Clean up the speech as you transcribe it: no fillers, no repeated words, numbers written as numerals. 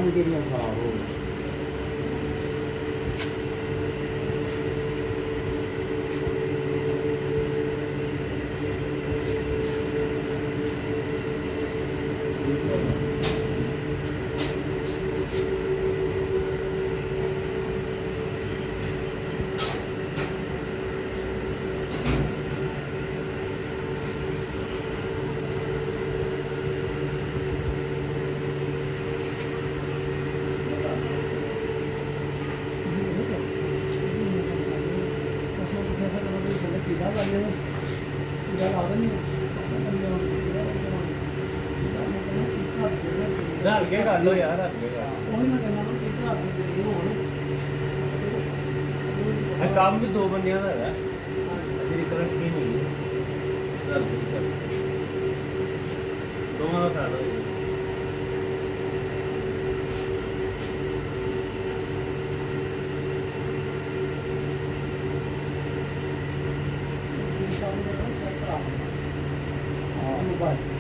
ਕੰਮ ਕਿੰਨਾ ਖਰਾਬ ਹੋ ਗਿਆ। रल के कर लो यार, रल के कर। काम भी 2 बंदियां का है, तेरी क्रश की नहीं है। रल के कर, दोनों का खा लो। हाँ